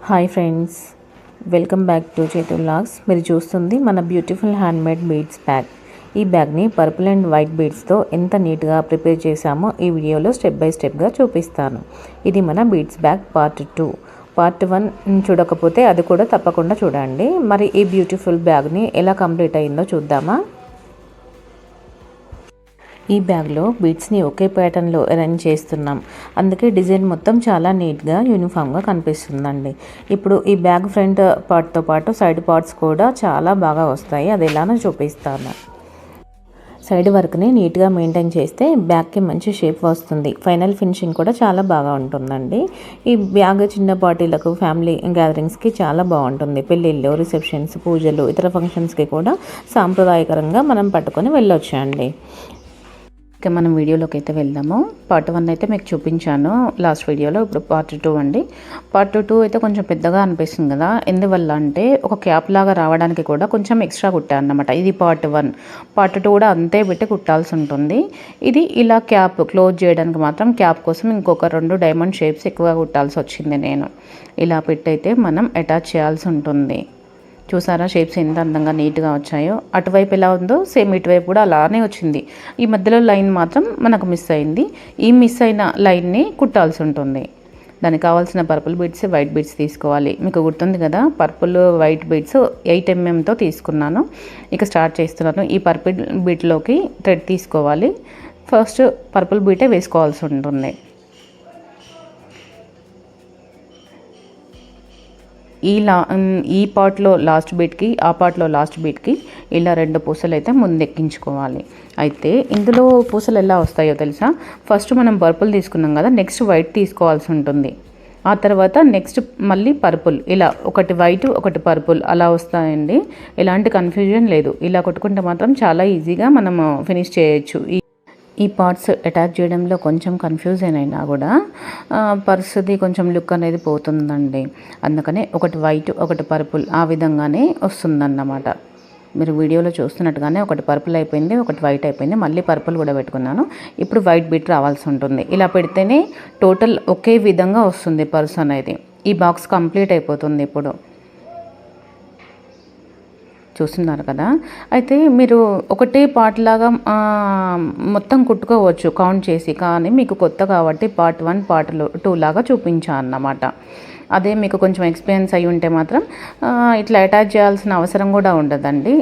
Hi friends, welcome back to చేతు vlogs. మీరు చూస్తుంది మన బ్యూటిఫుల్ హ్యాండ్మేడ్ బీడ్స్ బ్యాగ్. ఈ బ్యాగ్ని పర్పుల్ అండ్ వైట్ బీడ్స్తో ఎంత నీట్గా ప్రిపేర్ చేశామో ఈ వీడియోలో స్టెప్ బై స్టెప్గా చూపిస్తాను. ఇది మన బీడ్స్ బ్యాగ్ పార్ట్ 2. పార్ట్ 1 చూడకపోతే అది కూడా తప్పకుండా చూడండి. మరి ఈ బ్యూటిఫుల్ బ్యాగ్ని ఎలా కంప్లీట్ అయిందో చూద్దామా. ఈ బ్యాగ్లో బీడ్స్ని ఒకే ప్యాటర్న్లో అరేంజ్ చేస్తున్నాం, అందుకే డిజైన్ మొత్తం చాలా నీట్గా యూనిఫామ్గా కనిపిస్తుందండి. ఇప్పుడు ఈ బ్యాగ్ ఫ్రంట్ పార్ట్తో పాటు సైడ్ పార్ట్స్ కూడా చాలా బాగా వస్తాయి. అది ఎలానో చూపిస్తాను. సైడ్ వర్క్ని నీట్గా మెయింటైన్ చేస్తే బ్యాగ్కి మంచి షేప్ వస్తుంది. ఫైనల్ ఫినిషింగ్ కూడా చాలా బాగా ఉంటుందండి. ఈ బ్యాగ్ చిన్న పార్టీలకు, ఫ్యామిలీ గ్యాదరింగ్స్కి చాలా బాగుంటుంది. పెళ్ళిళ్ళు, రిసెప్షన్స్, పూజలు, ఇతర ఫంక్షన్స్కి కూడా సాంప్రదాయకరంగా మనం పట్టుకొని వెళ్ళొచ్చు అండి. ఇక మనం వీడియోలోకి అయితే వెళ్దాము. పార్ట్ 1 అయితే మీకు చూపించాను లాస్ట్ వీడియోలో. ఇప్పుడు పార్ట్ 2 అండి. పార్ట్ 2 అయితే కొంచెం పెద్దగా అనిపిస్తుంది కదా. ఎందువల్ల అంటే ఒక క్యాప్ లాగా రావడానికి కూడా కొంచెం ఎక్స్ట్రా కుట్టాను అన్నమాట. ఇది పార్ట్ 1. పార్ట్ 2 కూడా అంతే పెట్టి కుట్టాల్సి ఉంటుంది. ఇది ఇలా క్యాప్ క్లోజ్ చేయడానికి మాత్రం క్యాప్ కోసం ఇంకొక 2 డైమండ్ షేప్స్ ఎక్కువగా కుట్టాల్సి వచ్చింది. నేను ఇలా పెట్టయితే మనం అటాచ్ చేయాల్సి ఉంటుంది. చూసారా షేప్స్ ఎంత అందంగా నీట్గా వచ్చాయో. అటువైపు ఎలా ఉందో సేమ్ ఇటువైపు కూడా అలానే వచ్చింది. ఈ మధ్యలో లైన్ మాత్రం మనకు మిస్ అయింది. ఈ మిస్ అయిన లైన్ని కుట్టాల్సి ఉంటుంది. దానికి కావాల్సిన పర్పుల్ బీడ్స్, వైట్ బీడ్స్ తీసుకోవాలి. మీకు గుర్తుంది కదా, పర్పుల్ వైట్ బీడ్స్ 8 mmతో తీసుకున్నాను. ఇక స్టార్ట్ చేస్తున్నాను. ఈ పర్పుల్ బీట్లోకి థ్రెడ్ తీసుకోవాలి. ఫస్ట్ పర్పుల్ బీటే వేసుకోవాల్సి ఉంటుంది. ఈ పార్ట్లో లాస్ట్ బీట్కి, ఆ పార్ట్లో లాస్ట్ బీట్కి ఇలా 2 పూసలు అయితే ముందెక్కించుకోవాలి. అయితే ఇందులో పూసలు ఎలా వస్తాయో తెలుసా? ఫస్ట్ మనం పర్పుల్ తీసుకున్నాం కదా, నెక్స్ట్ వైట్ తీసుకోవాల్సి ఉంటుంది. ఆ తర్వాత నెక్స్ట్ మళ్ళీ పర్పుల్, ఇలా ఒకటి వైట్ ఒకటి పర్పుల్ అలా వస్తాయండి. ఎలాంటి కన్ఫ్యూజన్ లేదు. ఇలా కొట్టుకుంటే మాత్రం చాలా ఈజీగా మనము ఫినిష్ చేయొచ్చు. ఈ పార్ట్స్ అటాచ్ చేయడంలో కొంచెం కన్ఫ్యూజన్ అయినా కూడా పర్సుది కొంచెం లుక్ అనేది పోతుందండి. అందుకనే ఒకటి వైట్ ఒకటి పర్పుల్ ఆ విధంగానే వస్తుందన్నమాట. మీరు వీడియోలో చూస్తున్నట్టుగానే ఒకటి పర్పుల్ అయిపోయింది, ఒకటి వైట్ అయిపోయింది, మళ్ళీ పర్పుల్ కూడా పెట్టుకున్నాను. ఇప్పుడు వైట్ బీట్ రావాల్సి ఉంటుంది. ఇలా పెడితేనే టోటల్ ఒకే విధంగా వస్తుంది పర్స్ అనేది. ఈ బాక్స్ కంప్లీట్ అయిపోతుంది. ఇప్పుడు చూస్తున్నారు కదా. అయితే మీరు ఒకటే పార్ట్ లాగా మొత్తం కుట్టుకోవచ్చు కౌంట్ చేసి, కానీ మీకు కొత్త కాబట్టి పార్ట్ 1 పార్ట్ 2 లాగా చూపించాను అన్నమాట. అదే మీకు కొంచెం ఎక్స్పీరియన్స్ అయి ఉంటే మాత్రం ఇట్లా అటాచ్ చేయాల్సిన అవసరం కూడా ఉండదండి.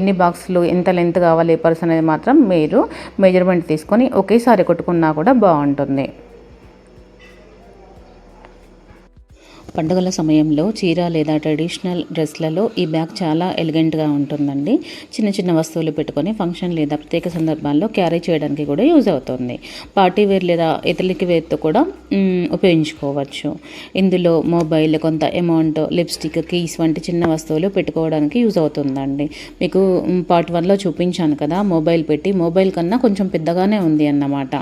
ఎన్ని బాక్సులు, ఎంత లెంత్ కావాలి పర్స్ అనేది మాత్రం మీరు మెజర్మెంట్ తీసుకొని ఒకేసారి కొట్టుకున్నా కూడా బాగుంటుంది. పండుగల సమయంలో చీర లేదా ట్రెడిషనల్ డ్రెస్లలో ఈ బ్యాగ్ చాలా ఎలిగెంట్గా ఉంటుందండి. చిన్న చిన్న వస్తువులు పెట్టుకొని ఫంక్షన్ లేదా ప్రత్యేక సందర్భాల్లో క్యారీ చేయడానికి కూడా యూజ్ అవుతుంది. పార్టీ వేర్ లేదా ఎథనిక్ వేర్తో కూడా ఉపయోగించుకోవచ్చు. ఇందులో మొబైల్, కొంత అమౌంట్, లిప్స్టిక్, కీస్ వంటి చిన్న వస్తువులు పెట్టుకోవడానికి యూజ్ అవుతుందండి. మీకు పార్ట్ 1లో చూపించాను కదా, మొబైల్ పెట్టి, మొబైల్ కన్నా కొంచెం పెద్దగానే ఉంది అన్నమాట.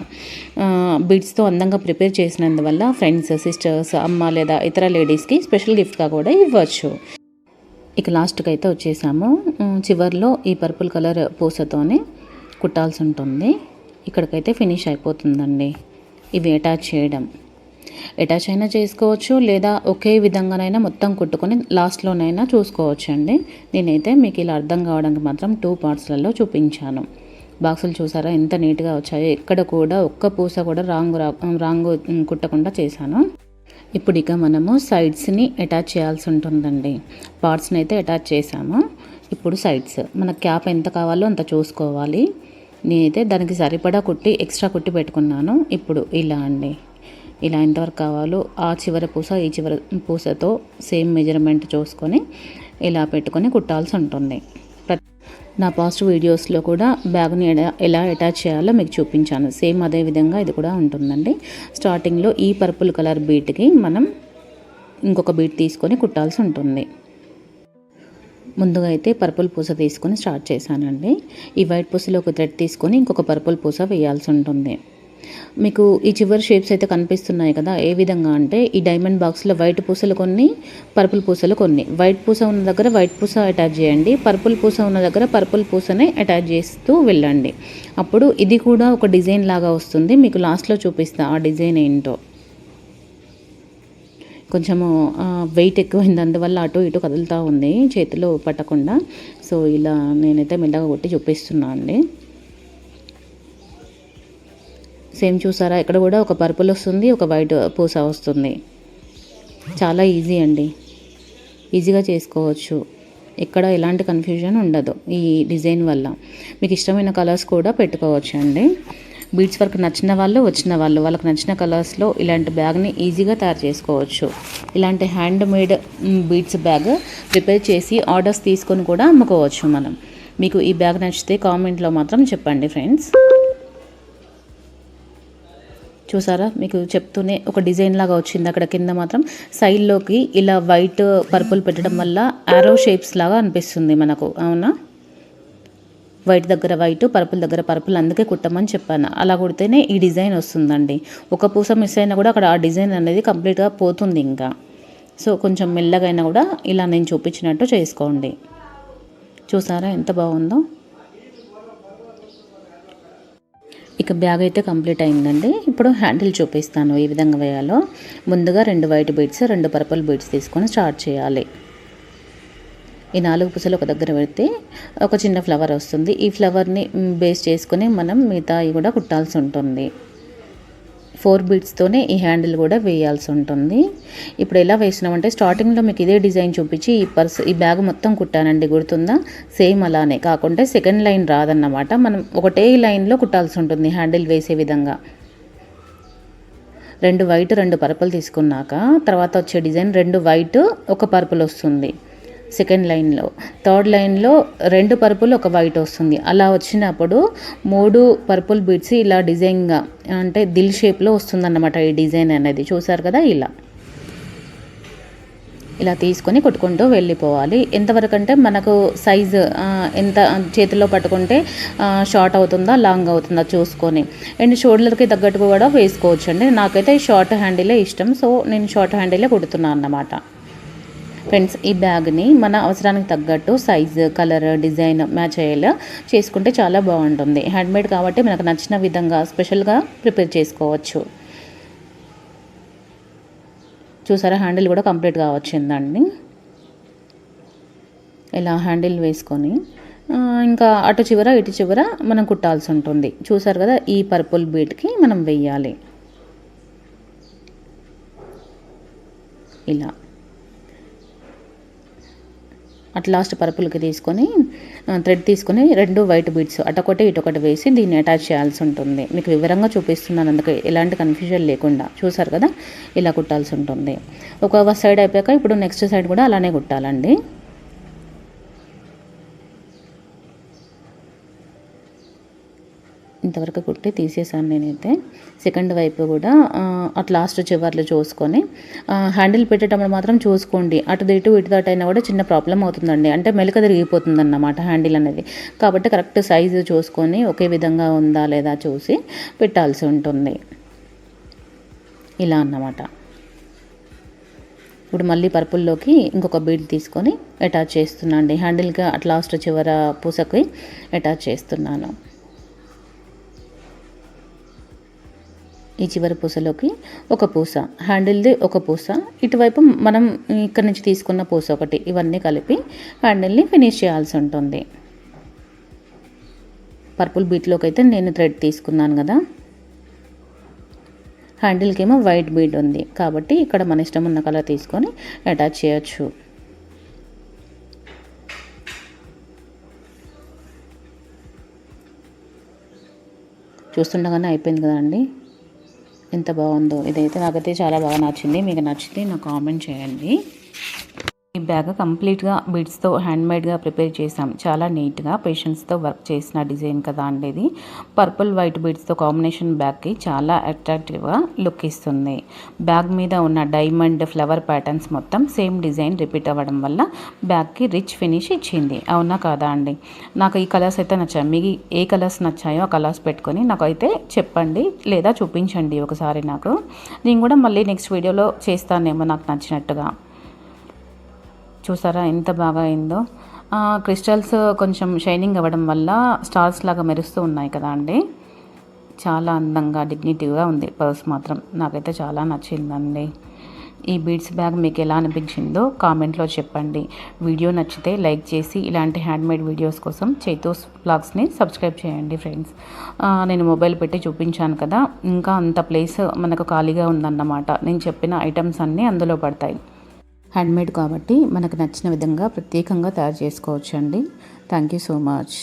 బీడ్స్తో అందంగా ప్రిపేర్ చేసినందువల్ల ఫ్రెండ్స్, సిస్టర్స్, అమ్మ లేదా ఇతర లేడీస్కి స్పెషల్ గిఫ్ట్గా కూడా ఇవ్వచ్చు. ఇక లాస్ట్కి అయితే వచ్చేసాము. చివర్లో ఈ పర్పుల్ కలర్ పూసతోనే కుట్టాల్సి ఉంటుంది. ఇక్కడికైతే ఫినిష్ అయిపోతుందండి. ఇవి అటాచ్ చేయడం, అటాచ్ అయినా చేసుకోవచ్చు లేదా ఒకే విధంగానైనా మొత్తం కుట్టుకొని లాస్ట్లోనైనా చూసుకోవచ్చు అండి. నేనైతే మీకు ఇలా అర్థం కావడానికి మాత్రం 2 పార్ట్స్లలో చూపించాను. బాక్సులు చూసారా ఎంత నీట్గా వచ్చాయో. ఎక్కడ కూడా ఒక్క పూస కూడా రాంగ్ కుట్టకుండా చేశాను. ఇప్పుడు ఇక మనము సైడ్స్ని అటాచ్ చేయాల్సి ఉంటుందండి. పార్ట్స్ని అయితే అటాచ్ చేసాము. ఇప్పుడు సైడ్స్ మన క్యాప్ ఎంత కావాలో అంత చూసుకోవాలి. నేనైతే దానికి సరిపడా కుట్టి ఎక్స్ట్రా కుట్టి పెట్టుకున్నాను. ఇప్పుడు ఇలా అండి, ఇలా ఎంతవరకు కావాలో ఆ చివరి పూస ఈ చివరి పూసతో సేమ్ మెజర్మెంట్ చూసుకొని ఇలా పెట్టుకొని కుట్టాల్సి ఉంటుంది. నా పాస్ట్ వీడియోస్లో కూడా బ్యాగ్ని ఎలా అటాచ్ చేయాలో మీకు చూపించాను. సేమ్ అదే విధంగా ఇది కూడా ఉంటుందండి. స్టార్టింగ్లో ఈ పర్పుల్ కలర్ బీట్కి మనం ఇంకొక బీట్ తీసుకొని కుట్టాల్సి ఉంటుంది. ముందుగా అయితే పర్పుల్ పూస తీసుకొని స్టార్ట్ చేశానండి. ఈ వైట్ పూసలో ఒక థ్రెడ్ తీసుకొని ఇంకొక పర్పుల్ పూస వేయాల్సి ఉంటుంది. మీకు ఈ చివరి షేప్స్ అయితే కనిపిస్తున్నాయి కదా. ఏ విధంగా అంటే ఈ డైమండ్ బాక్స్లో వైట్ పూసలు కొన్ని, పర్పుల్ పూసలు కొన్ని. వైట్ పూస ఉన్న దగ్గర వైట్ పూస అటాచ్ చేయండి, పర్పుల్ పూస ఉన్న దగ్గర పర్పుల్ పూసనే అటాచ్ చేస్తూ వెళ్ళండి. అప్పుడు ఇది కూడా ఒక డిజైన్ లాగా వస్తుంది. మీకు లాస్ట్లో చూపిస్తా ఆ డిజైన్ ఏంటో. కొంచెము వెయిట్ ఎక్కువైంది, అందువల్ల అటు ఇటు కదులుతూ ఉంది చేతిలో పట్టకుండా. సో ఇలా నేనైతే మెల్లగా కొట్టి చూపిస్తున్నాను అండి. సేమ్ చూసారా, ఇక్కడ కూడా ఒక పర్పుల్ వస్తుంది, ఒక వైట్ పూస వస్తుంది. చాలా ఈజీ అండి, ఈజీగా చేసుకోవచ్చు. ఎక్కడ ఎలాంటి కన్ఫ్యూజన్ ఉండదు ఈ డిజైన్ వల్ల. మీకు ఇష్టమైన కలర్స్ కూడా పెట్టుకోవచ్చు అండి. బీడ్స్ వర్క్ నచ్చిన వాళ్ళు, వచ్చిన వాళ్ళు, వాళ్ళకి నచ్చిన కలర్స్లో ఇలాంటి బ్యాగ్ని ఈజీగా తయారు చేసుకోవచ్చు. ఇలాంటి hand made beads bag prepare చేసి ఆర్డర్స్ తీసుకొని కూడా అమ్ముకోవచ్చు మనం. మీకు ఈ బ్యాగ్ నచ్చితే కామెంట్లో మాత్రం చెప్పండి ఫ్రెండ్స్. చూసారా, మీకు చెప్తూనే ఒక డిజైన్ లాగా వచ్చింది. అక్కడ కింద మాత్రం సైడ్లోకి ఇలా వైట్ పర్పుల్ పెట్టడం వల్ల యారో షేప్స్ లాగా అనిపిస్తుంది మనకు, అవునా? వైట్ దగ్గర వైట్, పర్పుల్ దగ్గర పర్పుల్, అందుకే కుట్టమని చెప్పాను. అలా కుడితేనే ఈ డిజైన్ వస్తుందండి. ఒక పూస మిస్ అయినా కూడా అక్కడ ఆ డిజైన్ అనేది కంప్లీట్గా పోతుంది ఇంకా. సో కొంచెం మెల్లగా అయినా కూడా ఇలా నేను చూపించినట్టు చేసుకోండి. చూసారా ఎంత బాగుందో. ఇక బ్యాగ్ అయితే కంప్లీట్ అయిందండి. ఇప్పుడు హ్యాండిల్ చూపిస్తాను ఏ విధంగా వేయాలో. ముందుగా 2 వైట్ బీడ్స్, 2 పర్పుల్ బీడ్స్ తీసుకొని స్టార్ట్ చేయాలి. ఈ 4 పూసలు ఒక దగ్గర పెడితే ఒక చిన్న ఫ్లవర్ వస్తుంది. ఈ ఫ్లవర్ని బేస్ చేసుకొని మనం మిగతాయి కూడా కుట్టాల్సి ఉంటుంది. 4 బీడ్స్తోనే ఈ హ్యాండిల్ కూడా వేయాల్సి ఉంటుంది. ఇప్పుడు ఎలా వేసినామంటే స్టార్టింగ్లో మీకు ఇదే డిజైన్ చూపించి ఈ బ్యాగ్ మొత్తం కుట్టానండి, గుర్తుందా? సేమ్ అలానే కాకుంటే సెకండ్ లైన్ రాదన్నమాట. మనం ఒకటే లైన్లో కుట్టాల్సి ఉంటుంది హ్యాండిల్ వేసే విధంగా. 2 వైట్ 2 పర్పుల్ తీసుకున్నాక తర్వాత వచ్చే డిజైన్ 2 వైట్ 1 పర్పుల్ వస్తుంది సెకండ్ లైన్లో. థర్డ్ లైన్లో 2 పర్పుల్ 1 వైట్ వస్తుంది. అలా వచ్చినప్పుడు 3 పర్పుల్ బీడ్స్ ఇలా డిజైన్గా అంటే దిల్ షేప్లో వస్తుందన్నమాట ఈ డిజైన్ అనేది. చూసారు కదా, ఇలా తీసుకొని కొట్టుకుంటూ వెళ్ళిపోవాలి. ఎంతవరకు అంటే మనకు సైజు ఎంత చేతిలో పట్టుకుంటే షార్ట్ అవుతుందా లాంగ్ అవుతుందా చూసుకొని, అండ్ షోల్డర్కి తగ్గట్టు కూడా వేసుకోవచ్చు అండి. నాకైతే షార్ట్ హ్యాండిలే ఇష్టం, సో నేను షార్ట్ హ్యాండిలే కుడుతున్నాను అన్నమాట. ఫ్రెండ్స్, ఈ బ్యాగ్ని మన అవసరానికి తగ్గట్టు సైజు, కలర్, డిజైన్ మ్యాచ్ అయ్యేలా చేసుకుంటే చాలా బాగుంటుంది. హ్యాండ్మేడ్ కాబట్టి మనకు నచ్చిన విధంగా స్పెషల్గా ప్రిపేర్ చేసుకోవచ్చు. చూసారా, హ్యాండిల్ కూడా కంప్లీట్గా వచ్చిందండి. ఇలా హ్యాండిల్ వేసుకొని ఇంకా అటు చివర ఇటు చివర మనం కుట్టాల్సి ఉంటుంది. చూసారు కదా, ఈ పర్పుల్ బీడ్కి మనం వెయ్యాలి. ఇలా అట్ లాస్ట్ పర్పుల్కి తీసుకొని థ్రెడ్ తీసుకొని 2 వైట్ బీడ్స్ అటొకటి ఇటొకటి వేసి దీన్ని అటాచ్ చేయాల్సి ఉంటుంది. మీకు వివరంగా చూపిస్తున్నాను, అందుకే ఎలాంటి కన్ఫ్యూజన్ లేకుండా. చూసారు కదా, ఇలా కుట్టాల్సి ఉంటుంది. ఒక సైడ్ అయిపోయాక ఇప్పుడు నెక్స్ట్ సైడ్ కూడా అలానే కుట్టాలండి. ఇంతవరకు కుట్టి తీసేసాను నేనైతే. సెకండ్ వైపు కూడా అట్ లాస్ట్ చివర్లు చూసుకొని హ్యాండిల్ పెట్టేటప్పుడు మాత్రం చూసుకోండి, అటు ఇటు అయినా కూడా చిన్న ప్రాబ్లం అవుతుందండి. అంటే మెలిక తిరిగిపోతుంది అన్నమాట హ్యాండిల్ అనేది. కాబట్టి కరెక్ట్ సైజు చూసుకొని ఒకే విధంగా ఉందా లేదా చూసి పెట్టాల్సి ఉంటుంది. ఇలా అన్నమాట. ఇప్పుడు మళ్ళీ పర్పుల్లోకి ఇంకొక బీడ్ తీసుకొని అటాచ్ చేస్తున్నాను అండి. హ్యాండిల్గా అట్ లాస్ట్ చివర పూసకి అటాచ్ చేస్తున్నాను. ఈ చివరి పూసలోకి 1 పూస, హ్యాండిల్ది 1 పూస, ఇటువైపు మనం ఇక్కడ నుంచి తీసుకున్న పూస 1, ఇవన్నీ కలిపి హ్యాండిల్ని ఫినిష్ చేయాల్సి ఉంటుంది. పర్పుల్ బీట్లోకి అయితే నేను థ్రెడ్ తీసుకున్నాను కదా, హ్యాండిల్కి ఏమో వైట్ బీడ్ ఉంది కాబట్టి ఇక్కడ మన ఇష్టం ఉన్న కలర్ తీసుకొని అటాచ్ చేయొచ్చు. చూస్తుండగానే అయిపోయింది కదండి, ఎంత బాగుందో. ఇదైతే నాకైతే చాలా బాగా నచ్చింది. మీకు నచ్చితే నాకు కామెంట్ చేయండి. ఈ బ్యాగ్ కంప్లీట్గా బీడ్స్తో హ్యాండ్మేడ్గా ప్రిపేర్ చేసాం. చాలా నీట్గా పేషెన్స్తో వర్క్ చేసిన డిజైన్ కదా అండి ఇది. పర్పుల్ వైట్ బీడ్స్తో కాంబినేషన్ బ్యాగ్కి చాలా అట్రాక్టివ్గా లుక్ ఇస్తుంది. బ్యాగ్ మీద ఉన్న డైమండ్ ఫ్లవర్ ప్యాటర్న్స్ మొత్తం సేమ్ డిజైన్ రిపీట్ అవ్వడం వల్ల బ్యాగ్కి రిచ్ ఫినిష్ ఇచ్చింది. అవునా కాదా అండి? నాకు ఈ కలర్స్ అయితే నచ్చాయి. మీకు ఏ కలర్స్ నచ్చాయో ఆ కలర్స్ పెట్టుకొని నాకు అయితే చెప్పండి లేదా చూపించండి ఒకసారి నాకు. నేను కూడా మళ్ళీ నెక్స్ట్ వీడియోలో చేస్తానేమో నాకు నచ్చినట్టుగా. చూసారా ఎంత బాగా అయిందో. క్రిస్టల్స్ కొంచెం షైనింగ్ అవ్వడం వల్ల స్టార్స్ లాగా మెరుస్తూ ఉన్నాయి కదా అండి. చాలా అందంగా డిగ్నిటీవ్గా ఉంది పర్స్ మాత్రం. నాకైతే చాలా నచ్చిందండి. ఈ బీడ్స్ బ్యాగ్ మీకు ఎలా అనిపించిందో కామెంట్లో చెప్పండి. వీడియో నచ్చితే లైక్ చేసి ఇలాంటి హ్యాండ్మేడ్ వీడియోస్ కోసం చైతూస్ వ్లాగ్స్ని సబ్స్క్రైబ్ చేయండి ఫ్రెండ్స్. నేను మొబైల్ పెట్టి చూపించాను కదా, ఇంకా అంత ప్లేస్ మనకు ఖాళీగా ఉందన్నమాట. నేను చెప్పిన ఐటమ్స్ అన్నీ అందులో పడతాయి. హ్యాండ్మేడ్ కాబట్టి మనకు నచ్చిన విధంగా ప్రత్యేకంగా తయారు చేసుకోవచ్చు అండి. Thank you so much.